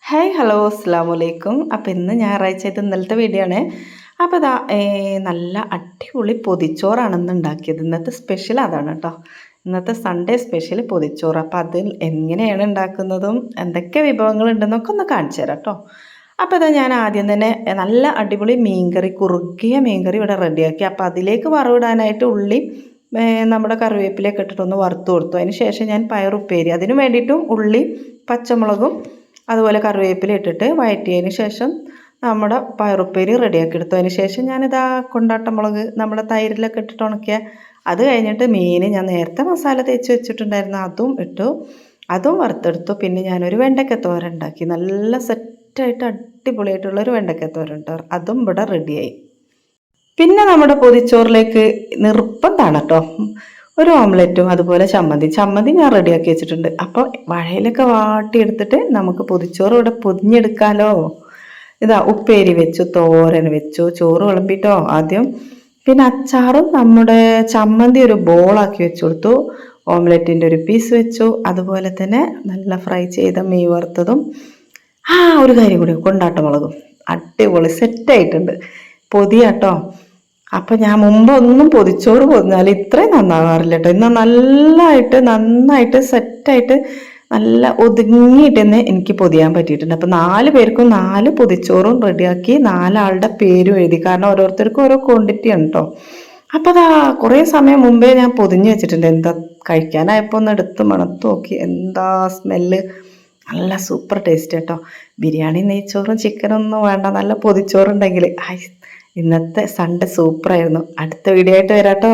Hi hello അസ്സാം വലൈക്കും. അപ്പോൾ ഇന്ന് ഞായറാഴ്ചയായിട്ട് ഇന്നലത്തെ വീഡിയോ ആണ്. അപ്പോൾ ഇതാ നല്ല അടിപൊളി പൊതിച്ചോറാണ് ഇന്ന് ഉണ്ടാക്കിയത്. ഇന്നത്തെ സ്പെഷ്യൽ അതാണ് കേട്ടോ. ഇന്നത്തെ സൺഡേ സ്പെഷ്യൽ പൊതിച്ചോറ്. അപ്പോൾ അതിൽ എങ്ങനെയാണ് ഉണ്ടാക്കുന്നതും എന്തൊക്കെ വിഭവങ്ങളുണ്ടെന്നൊക്കെ ഒന്ന് കാണിച്ചു തരാം കേട്ടോ. അപ്പോൾ ഇതാ ഞാൻ ആദ്യം തന്നെ നല്ല അടിപൊളി മീൻകറി, കുറുകിയ മീൻകറി ഇവിടെ റെഡിയാക്കി. അപ്പോൾ അതിലേക്ക് വറവിടാനായിട്ട് ഉള്ളി നമ്മുടെ കറിവേപ്പിലേക്ക് ഇട്ടിട്ടൊന്ന് വറുത്ത് കൊടുത്തു. അതിന് ശേഷം ഞാൻ പയറുപ്പേരി, അതിന് വേണ്ടിയിട്ടും ഉള്ളി, പച്ചമുളകും അതുപോലെ കറിവേപ്പില ഇട്ടിട്ട് വഴറ്റിയതിന് ശേഷം നമ്മുടെ പയറുപ്പേരി റെഡിയാക്കി എടുത്തു. അതിന് ശേഷം ഞാനിതാ കൊണ്ടാട്ടമുളക് നമ്മുടെ തൈരിലൊക്കെ ഇട്ടിട്ട് ഉണക്കിയ അത് കഴിഞ്ഞിട്ട് മീൻ ഞാൻ നേരത്തെ മസാല തേച്ച് വെച്ചിട്ടുണ്ടായിരുന്നു, അതും ഇട്ടു, അതും വറുത്തെടുത്തു. പിന്നെ ഞാനൊരു വെണ്ടയ്ക്കത്തോരൻ ഉണ്ടാക്കി. നല്ല സെറ്റായിട്ട് അടിപൊളിയായിട്ടുള്ളൊരു വെണ്ടയ്ക്കത്തോരൻ കേട്ടോ, അതും ഇവിടെ റെഡിയായി. പിന്നെ നമ്മുടെ പൊതിച്ചോറിലേക്ക് നിർബന്ധമാണ് കേട്ടോ ഒരു ഓംലെറ്റും അതുപോലെ ചമ്മന്തി ഞാൻ റെഡിയാക്കി വെച്ചിട്ടുണ്ട്. അപ്പോൾ വാഴയിലൊക്കെ വാട്ടിയെടുത്തിട്ട് നമുക്ക് പൊതിച്ചോറ് ഇവിടെ പൊതിഞ്ഞെടുക്കാമല്ലോ. ഇതാ ഉപ്പേരി വെച്ചു, തോരൻ വെച്ചു, ചോറ് വിളമ്പിട്ടോ ആദ്യം. പിന്നെ അച്ചാറും നമ്മുടെ ചമ്മന്തി ഒരു ബോളാക്കി വെച്ചു കൊടുത്തു. ഓംലെറ്റിൻ്റെ ഒരു പീസ് വെച്ചു. അതുപോലെ തന്നെ നല്ല ഫ്രൈ ചെയ്ത മീൻ വറുത്തതും ഒരു കാര്യം കൂടി, കൊണ്ടാട്ടമുളകും. അടിപൊളി സെറ്റായിട്ടുണ്ട്. പൊതിയാട്ടോ. അപ്പം ഞാൻ മുമ്പൊന്നും പൊതിച്ചോറ് പൊതിഞ്ഞാൽ ഇത്രയും നന്നാകാറില്ല കേട്ടോ. ഇന്ന് നന്നായിട്ട് സെറ്റായിട്ട് നല്ല ഒതുങ്ങിയിട്ട് തന്നെ എനിക്ക് പൊതിയാൻ പറ്റിയിട്ടുണ്ട്. അപ്പം 4 പേർക്കും 4 പൊതിച്ചോറും റെഡിയാക്കി 4 ആളുടെ പേരും എഴുതി. കാരണം ഓരോരുത്തർക്കും ഓരോ ക്വാണ്ടിറ്റി ആണ് കേട്ടോ. അപ്പം അതാ കുറേ സമയം മുമ്പേ ഞാൻ പൊതിഞ്ഞ് വെച്ചിട്ടുണ്ട്. എന്താ കഴിക്കാനായപ്പോൾ ഒന്ന് എടുത്ത് മണത്ത് നോക്കി, എന്താ സ്മെല്ല്, നല്ല സൂപ്പർ ടേസ്റ്റ് കേട്ടോ. ബിരിയാണി, നെയ്ച്ചോറും ചിക്കനൊന്നും വേണ്ട, നല്ല പൊതിച്ചോറുണ്ടെങ്കിൽ ഇന്നത്തെ സൺഡേ സൂപ്പറായിരുന്നു. അടുത്ത വീഡിയോ ആയിട്ട് വരാം കേട്ടോ.